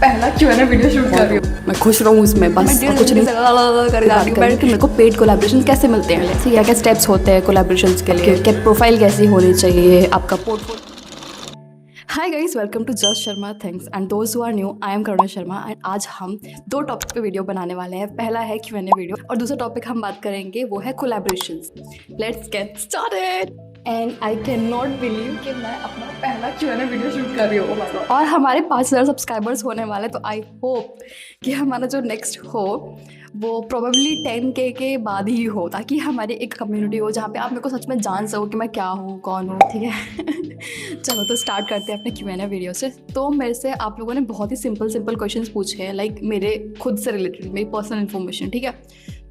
पहला Q&A video shoot कर रही हूँ। मैं खुश रहूँ उसमें बस, और कुछ नहीं कर रही हूँ कि मेरे को पेड कोलैबोरेशन कैसे मिलते हैं, क्या क्या स्टेप्स होते हैं कोलैबोरेशंस के लिए, क्या प्रोफाइल कैसी होनी चाहिए, आपका portfolio. Hi guys, welcome to just Sharma things and those who are new, I am Karuna Sharma and आज हम दो टॉपिक पे वीडियो बनाने वाले हैं। पहला है Q&A वीडियो और दूसरा टॉपिक हम बात करेंगे वो है collaborations. Let's get started. And I can not believe कि मैं अपना पहला Q&A वीडियो शूट कर रही हूँ और हमारे 5000 सब्सक्राइबर्स होने वाले, तो आई होप कि हमारा जो नेक्स्ट हो वो प्रोबेबली 10K के बाद ही हो, ताकि हमारी एक कम्युनिटी हो जहाँ पे आप मेरे को सच में जान सको कि मैं क्या हूँ, कौन हूँ। ठीक है चलो तो स्टार्ट करते हैं अपने Q&A वीडियो से। तो मेरे से आप लोगों ने बहुत ही सिंपल क्वेश्चंस पूछे हैं, लाइक मेरे खुद से रिलेटेड, मेरी पर्सनल इन्फॉर्मेशन। ठीक है,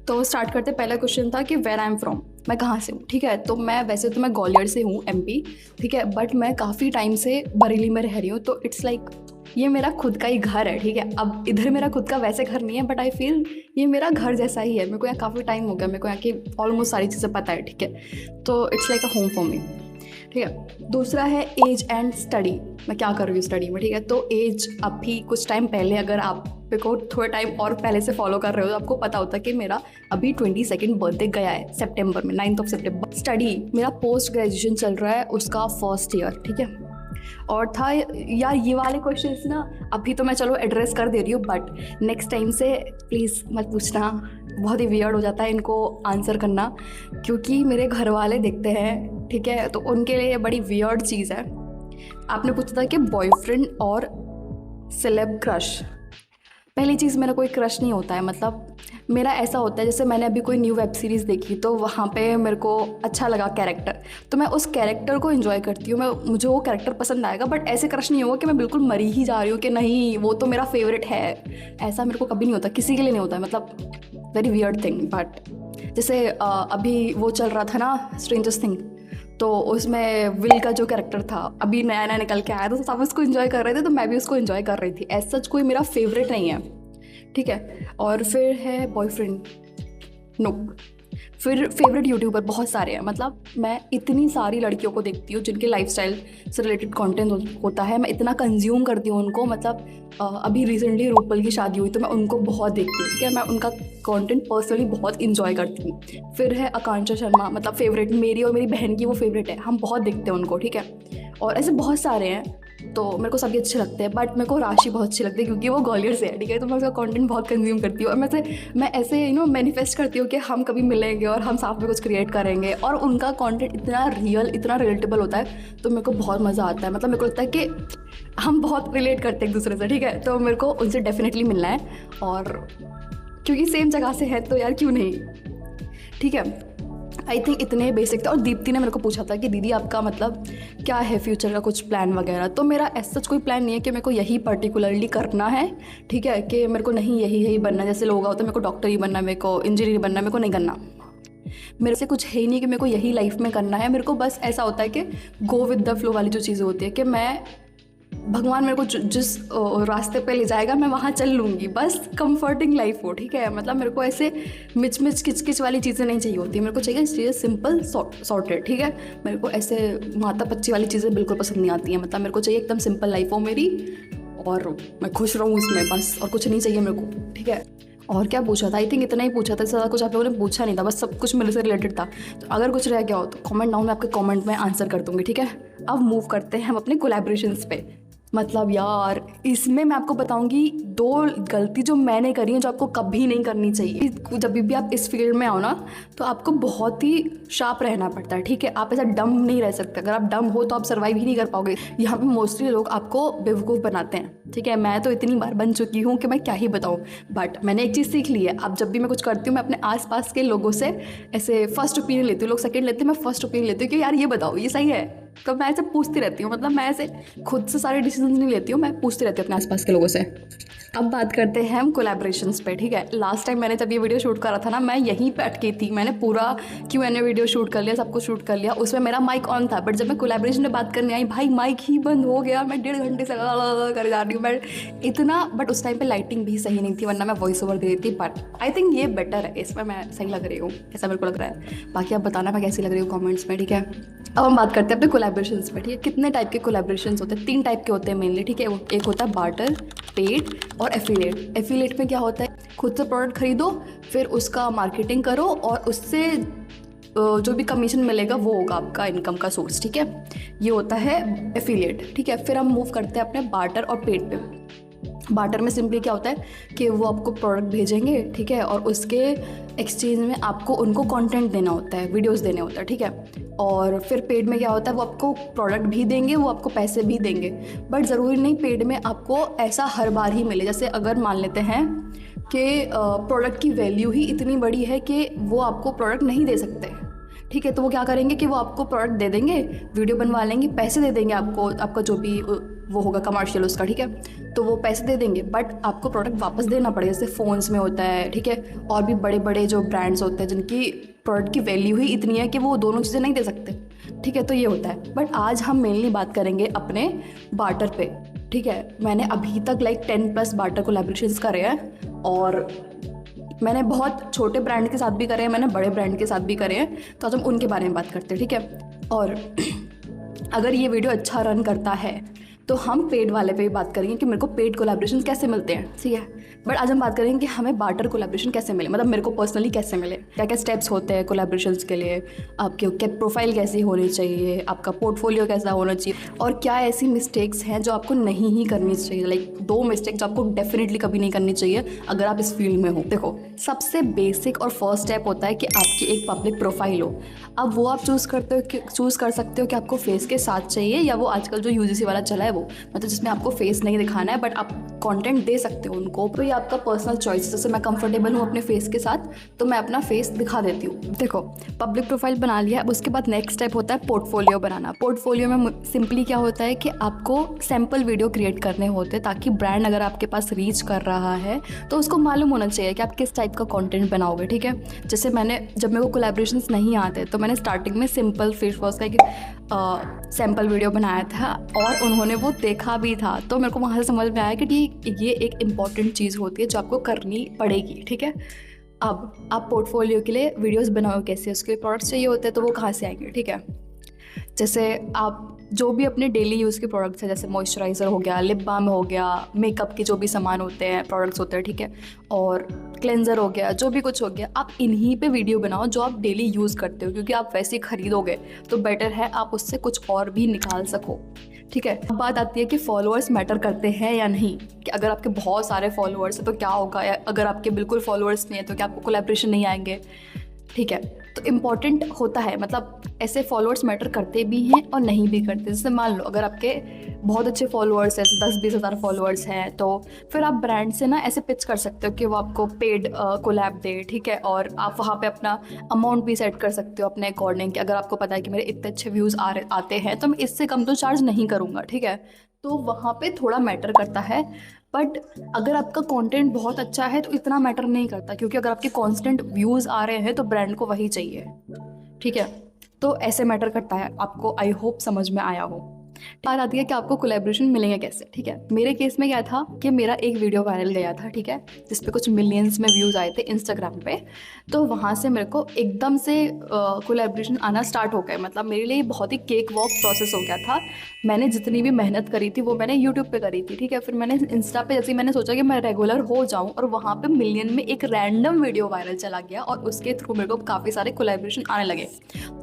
तो स्टार्ट करते। पहला क्वेश्चन था कि वेयर आई एम फ्रॉम, मैं कहाँ से हूँ। ठीक है, तो मैं वैसे तो मैं ग्वालियर से हूँ, MP। ठीक है, बट मैं काफ़ी टाइम से बरेली में रह रही हूँ, तो इट्स लाइक ये मेरा खुद का ही घर है। ठीक है, अब इधर मेरा खुद का वैसे घर नहीं है, बट आई फील ये मेरा घर जैसा ही है। मेरे को यहाँ काफ़ी टाइम हो गया, मेरे को यहाँ की ऑलमोस्ट सारी चीज़ें पता है। ठीक है, तो it's like a home for me. ठीक है, दूसरा है एज एंड स्टडी, मैं क्या कर रही हूँ स्टडी में। ठीक है, तो एज अभी कुछ टाइम पहले, अगर आप को थोड़ा टाइम और पहले से फॉलो कर रहे हो तो आपको पता होता है कि मेरा अभी 22nd बर्थडे गया है सितंबर में, 9 सितंबर। स्टडी मेरा पोस्ट ग्रेजुएशन चल रहा है, उसका फर्स्ट ईयर। ठीक है, और था यार ये वाले क्वेश्चंस ना, अभी तो मैं चलो एड्रेस कर दे रही हूँ, बट नेक्स्ट टाइम से प्लीज़ मत पूछना, बहुत ही वियर्ड हो जाता है इनको आंसर करना, क्योंकि मेरे घर वाले देखते हैं। ठीक है, तो उनके लिए बड़ी वियर्ड चीज़ है। आपने पूछा था कि बॉयफ्रेंड और सेलेब क्रश। पहली चीज़, मेरा कोई क्रश नहीं होता है। मतलब मेरा ऐसा होता है, जैसे मैंने अभी कोई न्यू वेब सीरीज़ देखी तो वहाँ पे मेरे को अच्छा लगा कैरेक्टर, तो मैं उस कैरेक्टर को एंजॉय करती हूँ, मुझे वो कैरेक्टर पसंद आएगा। बट ऐसे क्रश नहीं होगा कि मैं बिल्कुल मरी ही जा रही हूँ कि नहीं वो तो मेरा फेवरेट है, ऐसा मेरे को कभी नहीं होता, किसी के लिए नहीं होता है। मतलब वेरी वियर्ड थिंग। बट जैसे अभी वो चल रहा था ना स्ट्रेंजर थिंग, तो उसमें विल का जो कैरेक्टर था अभी नया नया निकल के आया था, तो सब उसको एंजॉय कर रहे थे, तो मैं भी उसको एंजॉय कर रही थी। एज सच कोई मेरा फेवरेट नहीं है। ठीक है, और फिर है बॉयफ्रेंड, नो। फिर फेवरेट यूट्यूबर बहुत सारे हैं। मतलब मैं इतनी सारी लड़कियों को देखती हूँ जिनके लाइफस्टाइल से रिलेटेड कंटेंट होता है, मैं इतना कंज्यूम करती हूँ उनको। मतलब अभी रिसेंटली रूपल की शादी हुई तो मैं उनको बहुत देखती हूँ। ठीक है, मैं उनका कंटेंट पर्सनली बहुत इंजॉय करती हूँ। फिर है आकांक्षा शर्मा, मतलब फेवरेट मेरी और मेरी बहन की वो फेवरेट है, हम बहुत देखते हैं उनको। ठीक है, और ऐसे बहुत सारे हैं, तो मेरे को सभी अच्छे लगते हैं। बट मेरे को राशि बहुत अच्छी लगती है क्योंकि वो ग्वालियर से है। ठीक है, तो मैं उसका कंटेंट बहुत कंज्यूम करती हूँ, और मैं ऐसे मैनिफेस्ट करती हूँ कि हम कभी मिलेंगे और हम साथ में कुछ क्रिएट करेंगे। और उनका कंटेंट इतना रियल, इतना रिलेटेबल होता है, तो मेरे को बहुत मज़ा आता है। मतलब मेरे को लगता है कि हम बहुत रिलेट करते हैं एक दूसरे से। ठीक है, तो मेरे को उनसे डेफिनेटली मिलना है, और क्योंकि सेम जगह से है तो यार क्यों नहीं। ठीक है, आई थिंक इतने बेसिक थे। और दीप्ति ने मेरे को पूछा था कि दीदी आपका मतलब क्या है फ्यूचर का कुछ प्लान वगैरह, तो मेरा ऐसा कोई प्लान नहीं है कि मेरे को यही पर्टिकुलरली करना है। ठीक है, कि मेरे को नहीं यही बनना है, जैसे लोग होते हैं मेरे को डॉक्टर ही बनना है, मेरे को इंजीनियर बनना है, मेरे को नहीं करना। मेरे से कुछ है ही नहीं कि मेरे को यही लाइफ में करना है। मेरे को बस ऐसा होता है कि गो विद द फ्लो वाली जो चीज़ें होती है, कि मैं भगवान मेरे को जिस रास्ते पे ले जाएगा मैं वहाँ चल लूँगी, बस कंफर्टिंग लाइफ हो। ठीक है, मतलब मेरे को ऐसे मिच किच वाली चीज़ें नहीं चाहिए होती, मेरे को चाहिए चीज़ें सिंपल सॉर्टेड। ठीक है, मेरे को ऐसे माता पच्ची वाली चीज़ें बिल्कुल पसंद नहीं आती हैं। मतलब मेरे को चाहिए एकदम सिंपल लाइफ हो मेरी, और मैं खुश रहूँ उसमें बस, और कुछ नहीं चाहिए मेरे को। ठीक है, और क्या पूछा था, आई थिंक इतना ही पूछा था, ज़्यादा कुछ आप लोगों ने पूछा नहीं था, बस सब कुछ मेरे से रिलेटेड था। तो अगर कुछ रह गया हो तो कमेंट डाउन में आपके कमेंट में आंसर कर दूँगी। ठीक है, अब मूव करते हैं हम अपने कोलैबोरेशंस पे। मतलब यार इसमें मैं आपको बताऊंगी 2 गलती जो मैंने करी है, जो आपको कभी नहीं करनी चाहिए। जब भी आप इस फील्ड में आओ ना, तो आपको बहुत ही शार्प रहना पड़ता है। ठीक है, आप ऐसा डम नहीं रह सकते। अगर आप डम हो तो आप सर्वाइव ही नहीं कर पाओगे। यहाँ पे मोस्टली लोग आपको बेवकूफ़ बनाते हैं। ठीक है, मैं तो इतनी बार बन चुकी हूँ कि मैं क्या ही बताऊँ। बट मैंने एक चीज़ सीख ली है, अब जब भी मैं कुछ करती हूँ मैं अपने आसपास के लोगों से ऐसे फर्स्ट ओपिनियन लेती हूँ। लोग सेकंड लेते हैं, मैं फर्स्ट ओपिनियन लेती हूँ कि यार ये बताओ ये सही है। तो मैं ऐसे पूछती रहती हूँ। मतलब मैं ऐसे खुद से सारे डिसीजन नहीं लेती हूँ, मैं पूछती रहती हूँ अपने आसपास के लोगों से। अब बात करते हैं हम कोलैबोरेशंस पे। ठीक है, लास्ट टाइम मैंने जब ये वीडियो शूट करा था ना, मैं यहीं पे अटकी थी। मैंने पूरा Q&A वीडियो शूट कर लिया, सब कुछ शूट कर लिया, उसमें मेरा माइक ऑन था। बट जब मैं कोलैबोरेशन में बात करने आई, भाई माइक ही बंद हो गया। मैं 1.5 घंटे से कर जा रही हूँ मैं इतना। बट उस टाइम पे लाइटिंग भी सही नहीं थी, वरना मैं वॉइस ओवर दे देती। बट आई थिंक ये बेटर है, इसमें मैं सही लग रही हूँ, ऐसा मेरे को लग रहा है। बाकी आप बताना मैं कैसी लग रही हूँ कॉमेंट्स में। ठीक है, अब हम बात करते हैं अपने कोलैबोरेशंस पे, ठीक है। कितने टाइप के कोलैबोरेशंस होते हैं? 3 टाइप के होते हैं मेनली, ठीक है। एक होता है बार्टर, पेड और एफिलिएट। एफिलिएट में क्या होता है, खुद से प्रोडक्ट खरीदो, फिर उसका मार्केटिंग करो और उससे जो भी कमीशन मिलेगा वो होगा आपका इनकम का सोर्स, ठीक है। ये होता है एफिलिएट, ठीक है। फिर हम मूव करते हैं अपने बार्टर और पेड पे। बार्टर में सिंपली क्या होता है कि वो आपको प्रोडक्ट भेजेंगे, ठीक है, और उसके एक्सचेंज में आपको उनको कंटेंट देना होता है, वीडियोस देने होता है, ठीक है। और फिर पेड में क्या होता है, वो आपको प्रोडक्ट भी देंगे, वो आपको पैसे भी देंगे, बट ज़रूरी नहीं पेड में आपको ऐसा हर बार ही मिले। जैसे अगर मान लेते हैं कि प्रोडक्ट की वैल्यू ही इतनी बड़ी है कि वो आपको प्रोडक्ट नहीं दे सकते, ठीक है, तो वो क्या करेंगे कि वो आपको प्रोडक्ट दे देंगे, वीडियो बनवा लेंगे, पैसे दे देंगे आपको, आपका जो भी वो होगा कमर्शियल उसका, ठीक है, तो वो पैसे दे देंगे, बट आपको प्रोडक्ट वापस देना पड़ेगा। जैसे फ़ोन्स में होता है, ठीक है, और भी बड़े बड़े जो ब्रांड्स होते हैं जिनकी प्रोडक्ट की वैल्यू ही इतनी है कि वो दोनों चीज़ें नहीं दे सकते, ठीक है, तो ये होता है। बट आज हम मेनली बात करेंगे अपने बार्टर पे, ठीक है। मैंने अभी तक 10+ बार्टर कोलैबोरेशंस करे हैं और मैंने बहुत छोटे ब्रांड के साथ भी करे हैं, मैंने बड़े ब्रांड के साथ भी करे हैं, तो आज हम उनके बारे में बात करते हैं, ठीक है। और अगर ये वीडियो अच्छा रन करता है तो हम पेड वाले पे भी बात करेंगे कि मेरे को पेड कोलैबोरेशन कैसे मिलते हैं, ठीक है। बट आज हम बात करेंगे कि हमें बार्टर कोलैबोरेशन कैसे मिले, मतलब मेरे को पर्सनली कैसे मिले, क्या क्या स्टेप्स होते हैं कोलैबोरेशंस के लिए, आपकी क्या प्रोफाइल कैसी होनी चाहिए, आपका पोर्टफोलियो कैसा होना चाहिए, और क्या ऐसी मिस्टेक्स हैं जो आपको नहीं ही करनी चाहिए। 2 मिस्टेक्स जो आपको डेफिनेटली कभी नहीं करनी चाहिए अगर आप इस फील्ड में हो। देखो, सबसे बेसिक और फर्स्ट स्टेप होता है कि आपकी एक पब्लिक प्रोफाइल हो। अब वो आप चूज़ कर सकते हो कि आपको फेस के साथ चाहिए या वो आजकल जो यूजीसी वाला चला है वो, मतलब जिसमें आपको फेस नहीं दिखाना है बट आप कंटेंट दे सकते हो उनको, तो ये आपका पर्सनल चॉइस। जैसे मैं कंफर्टेबल हूँ अपने फेस के साथ तो मैं अपना फेस दिखा देती हूँ। देखो, पब्लिक प्रोफाइल बना लिया, अब उसके बाद नेक्स्ट स्टेप होता है पोर्टफोलियो बनाना। पोर्टफोलियो में सिंपली क्या होता है कि आपको सैम्पल वीडियो क्रिएट करने होते हैं ताकि ब्रांड अगर आपके पास रीच कर रहा है तो उसको मालूम होना चाहिए कि आप किस टाइप का कंटेंट बनाओगे, ठीक है। जैसे जब मेरे को कोलैबोरेशंस नहीं आते तो मैंने स्टार्टिंग में सिंपल फेस वॉश का एक सैम्पल वीडियो बनाया था और उन्होंने वो देखा भी था, तो मेरे को वहाँ से समझ में आया कि ये एक इम्पॉर्टेंट चीज़ होती है जो आपको करनी पड़ेगी, ठीक है। अब आप पोर्टफोलियो के लिए वीडियोस बनाओ कैसे, उसके प्रोडक्ट्स चाहिए होते हैं तो वो कहाँ से आएंगे, ठीक है। जैसे आप जो भी अपने डेली यूज़ के प्रोडक्ट्स हैं, जैसे मॉइस्चराइज़र हो गया, लिप बाम हो गया, मेकअप के जो भी सामान होते हैं, प्रोडक्ट्स होते हैं, ठीक है, और क्लेंजर हो गया, जो भी कुछ हो गया, आप इन्हीं पे वीडियो बनाओ जो आप डेली यूज़ करते हो, क्योंकि आप वैसे खरीदोगे तो बेटर है आप उससे कुछ और भी निकाल सको, ठीक है। अब बात आती है कि फॉलोअर्स मैटर करते हैं या नहीं, कि अगर आपके बहुत सारे फॉलोअर्स हैं तो क्या होगा, या अगर आपके बिल्कुल फॉलोअर्स नहीं है तो क्या आपको कोलैबोरेशन नहीं आएंगे, ठीक है। तो इम्पॉर्टेंट होता है, मतलब ऐसे फॉलोअर्स मैटर करते भी हैं और नहीं भी करते। जैसे मान लो अगर आपके बहुत अच्छे फॉलोअर्स हैं, 10-20 हज़ार फॉलोअर्स हैं, तो फिर आप ब्रांड से ना ऐसे पिच कर सकते हो कि वो आपको पेड कोलैब दे, ठीक है, और आप वहाँ पे अपना अमाउंट भी सेट कर सकते हो अपने अकॉर्डिंग, कि अगर आपको पता है कि मेरे इतने अच्छे व्यूज़ आते हैं तो मैं इससे कम तो चार्ज नहीं करूँगा, ठीक है। तो वहाँ पे थोड़ा मैटर करता है, बट अगर आपका कंटेंट बहुत अच्छा है तो इतना मैटर नहीं करता, क्योंकि अगर आपके कांस्टेंट व्यूज़ आ रहे हैं तो ब्रांड को वही चाहिए, ठीक है। तो ऐसे मैटर करता है, आपको आई होप समझ में आया हो। बात आती है कि आपको कोलैबोरेशन मिलेंगे कैसे, ठीक है। मेरे केस में क्या था कि मेरा एक वीडियो वायरल गया था, ठीक है, जिस पे कुछ मिलियंस में व्यूज़ आए थे इंस्टाग्राम पे, तो वहाँ से मेरे को एकदम से कोलैबोरेशन आना स्टार्ट हो गए। मतलब मेरे लिए बहुत ही केक वॉक प्रोसेस हो गया था। मैंने जितनी भी मेहनत करी थी वो मैंने यूट्यूब पे करी थी, ठीक है। फिर मैंने इंस्टा पे जैसे मैंने सोचा कि मैं रेगुलर हो जाऊँ, और वहाँ पे मिलियन में एक रैंडम वीडियो वायरल चला गया और उसके थ्रू मेरे को काफ़ी सारे कोलैबोरेशन आने लगे।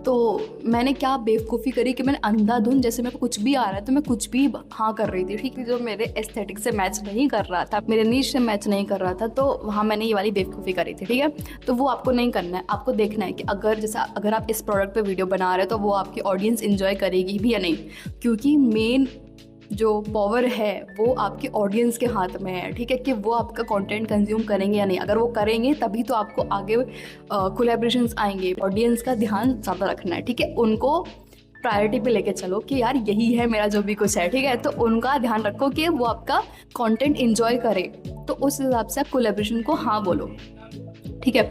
तो मैंने क्या बेवकूफ़ी करी कि मैंने अंधाधुंध, जैसे मेरे को कुछ भी आ रहा है तो मैं कुछ भी हाँ कर रही थी, ठीक है, जो मेरे एस्थेटिक से मैच नहीं कर रहा था, मेरे नीश से मैच नहीं कर रहा था, तो वहाँ मैंने ये वाली बेवकूफ़ी करी थी, ठीक है। तो वो आपको नहीं करना है, आपको देखना है कि अगर आप इस प्रोडक्ट पे वीडियो बना रहे हो तो वो आपकी ऑडियंस इंजॉय करेगी भी या नहीं, क्योंकि मेन जो पावर है वो आपके ऑडियंस के हाथ में है, ठीक है, कि वो आपका कंटेंट कंज्यूम करेंगे या नहीं। अगर वो करेंगे तभी तो आपको आगे कोलैबोरेशंस आएंगे। ऑडियंस का ध्यान ज़्यादा रखना है, ठीक है, उनको प्रायोरिटी पे लेके चलो कि यार यही है मेरा जो भी कुछ है, ठीक है, तो उनका ध्यान रखो कि वो आपका कंटेंट एंजॉय करे, तो उस हिसाब से आप कोलैबोरेशन को हाँ बोलो, ठीक है।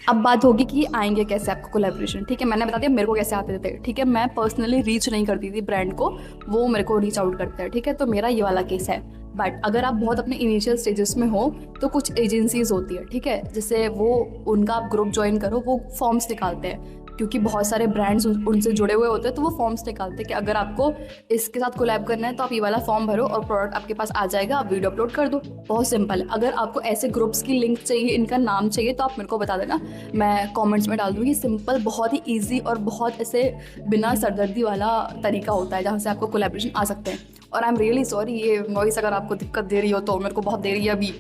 अब बात होगी कि आएंगे कैसे आपको कोलैबोरेशन, ठीक है। मैंने बता दिया मेरे को कैसे आते थे, ठीक है। मैं पर्सनली रीच नहीं करती थी ब्रांड को, वो मेरे को रीच आउट करते हैं, ठीक है, तो मेरा ये वाला केस है। बट अगर आप बहुत अपने इनिशियल स्टेजेस में हो तो कुछ एजेंसीज होती है, ठीक है, जैसे वो उनका आप ग्रुप ज्वाइन करो, वो फॉर्म्स निकालते हैं, क्योंकि बहुत सारे ब्रांड्स उनसे जुड़े हुए होते हैं, तो वो फॉर्म्स निकालते हैं कि अगर आपको इसके साथ कोलैब करना है तो आप ये वाला फॉर्म भरो और प्रोडक्ट आपके पास आ जाएगा, आप वीडियो अपलोड कर दो। बहुत सिंपल है। अगर आपको ऐसे ग्रुप्स की लिंक चाहिए, इनका नाम चाहिए, तो आप मेरे को बता देना, मैं कॉमेंट्स में डाल दूँगी। सिंपल, बहुत ही ईजी और बहुत ऐसे बिना सरदर्दी वाला तरीका होता है जहाँ से आपको कोलैबोरेशन आ सकते हैं। और आई एम रियली सॉरी, ये नॉइस अगर आपको दिक्कत दे रही हो तो मेरे को बहुत दे रही है अभी,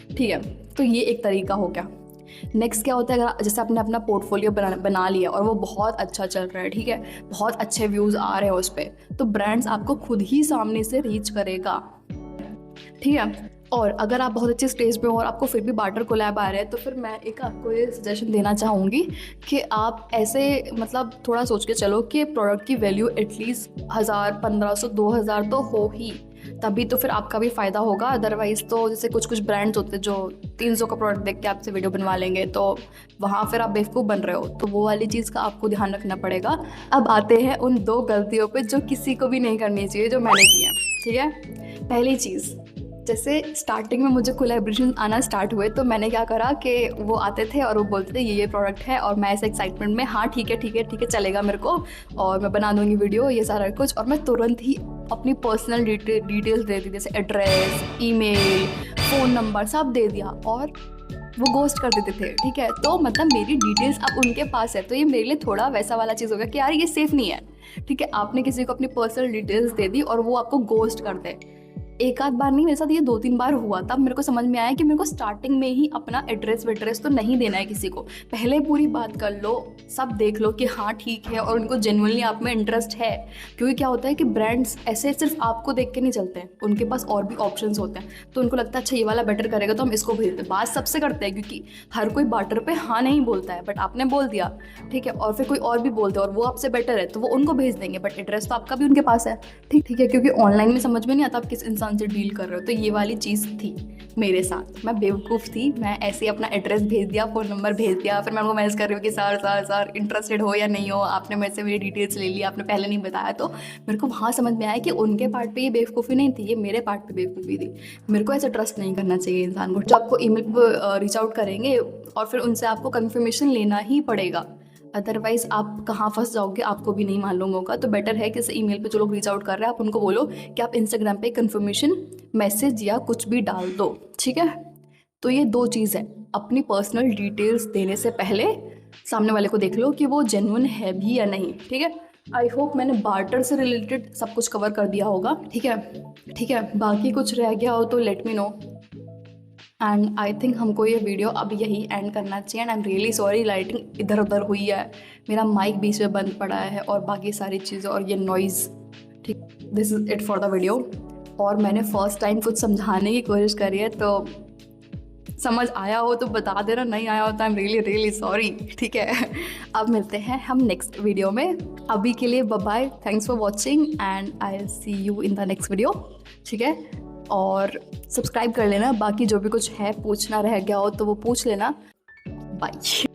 ठीक है। तो ये एक तरीका हो गया। नेक्स्ट क्या होता है, अगर जैसे आपने अपना पोर्टफोलियो बना लिया और वो बहुत अच्छा चल रहा है, ठीक है, बहुत अच्छे व्यूज़ आ रहे हैं उस पर, तो ब्रांड्स आपको खुद ही सामने से रीच करेगा, ठीक है। और अगर आप बहुत अच्छे स्टेज पे हो और आपको फिर भी बार्टर कोलैब आ रहा है, तो फिर मैं एक आपको ये सजेशन देना चाहूँगी कि आप ऐसे मतलब थोड़ा सोच के चलो कि प्रोडक्ट की वैल्यू एटलीस्ट 1000, 1500, 2000 तो हो ही, तभी तो फिर आपका भी फ़ायदा होगा। अदरवाइज़ तो जैसे कुछ ब्रांड्स होते हैं जो 300 का प्रोडक्ट देख के आपसे वीडियो बनवा लेंगे, तो वहाँ फिर आप बेवकूफ़ बन रहे हो, तो वो वाली चीज़ का आपको ध्यान रखना पड़ेगा। अब आते हैं उन 2 गलतियों पे जो किसी को भी नहीं करनी चाहिए, जो मैंने की है, ठीक है। पहली चीज़, जैसे स्टार्टिंग में मुझे कोलैबोरेशन आना स्टार्ट हुए, तो मैंने क्या करा कि वो आते थे और वो बोलते थे ये प्रोडक्ट है, और मैं ऐसे एक्साइटमेंट में हाँ ठीक है चलेगा मेरे को, और मैं बना दूँगी वीडियो, ये सारा कुछ, और मैं तुरंत ही अपनी पर्सनल डिटेल्स दे दी, जैसे एड्रेस, ईमेल, फ़ोन नंबर सब दे दिया, और वो गोस्ट कर देते थे, ठीक है। तो मतलब मेरी डिटेल्स अब उनके पास है, तो ये मेरे लिए थोड़ा वैसा वाला चीज़ हो गया कि यार ये सेफ़ नहीं है, ठीक है। आपने किसी को अपनी पर्सनल डिटेल्स दे दी और वो आपको गोस्ट कर दे। एक आध बार नहीं, मेरे साथ ये 2-3 बार हुआ। तब मेरे को समझ में आया कि मेरे को स्टार्टिंग में ही अपना एड्रेस तो नहीं देना है किसी को। पहले पूरी बात कर लो, सब देख लो कि हाँ ठीक है और उनको जेन्युइनली आप में इंटरेस्ट है। क्योंकि क्या होता है कि ब्रांड्स ऐसे सिर्फ आपको देख के नहीं चलते हैं, उनके पास और भी ऑप्शंस होते हैं, तो उनको लगता है अच्छा ये वाला बेटर करेगा तो हम इसको भेज दें। बात सबसे करते हैं, क्योंकि हर कोई बार्टर पे हाँ नहीं बोलता है, बट आपने बोल दिया, ठीक है, और फिर कोई और भी बोलते हैं और वो आपसे बेटर है, तो वो उनको भेज देंगे, बट एड्रेस तो आपका भी उनके पास है, ठीक है। क्योंकि ऑनलाइन में समझ में नहीं आता आप किस इंसान से डील कर रहे हो। तो ये वाली चीज़ थी मेरे साथ, मैं बेवकूफ़ थी, मैं ऐसे ही अपना एड्रेस भेज दिया, फ़ोन नंबर भेज दिया, फिर मैं उनको मैसेज कर रही हूँ कि सर इंटरेस्टेड हो या नहीं हो, आपने मेरे से मेरी डिटेल्स ले ली, आपने पहले नहीं बताया। तो मेरे को वहाँ समझ में आया कि उनके पार्ट पे ये बेवकूफ़ी नहीं थी, ये मेरे पार्ट पे बेवकूफ़ी थी। मेरे को ऐसे ट्रस्ट नहीं करना चाहिए इंसान को। जब आपको ईमेल पर रीच आउट करेंगे और फिर उनसे आपको कन्फर्मेशन लेना ही पड़ेगा, अदरवाइज़ आप कहाँ फंस जाओगे आपको भी नहीं मालूम होगा। तो बेटर है कि ईमेल पे जो लोग रीच आउट कर रहे हैं, आप उनको बोलो कि आप इंस्टाग्राम पे कन्फर्मेशन मैसेज या कुछ भी डाल दो, ठीक है। तो ये 2 चीज़ है, अपनी पर्सनल डिटेल्स देने से पहले सामने वाले को देख लो कि वो जेन्युइन है भी या नहीं, ठीक है। आई होप मैंने बार्टर से रिलेटेड सब कुछ कवर कर दिया होगा, ठीक है। बाकी कुछ रह गया हो तो let me know. And I think हमको ये वीडियो अब यही एंड करना चाहिए। And I am really sorry, lighting इधर उधर हुई है, मेरा माइक बीच में बंद पड़ा है और बाकी सारी चीज़ें और ये नॉइज़, ठीक। This is it for the video. और मैंने फर्स्ट टाइम कुछ समझाने की कोशिश करी है, तो समझ आया हो तो बता देना, नहीं आया हो तो आई एम रियली सॉरी, ठीक है। अब मिलते हैं हम नेक्स्ट वीडियो में, अभी के लिए bye bye, thanks for watching and I will see you in the next video, ठीक है। और सब्सक्राइब कर लेना, बाकी जो भी कुछ है पूछना रह गया हो तो वो पूछ लेना। बाय।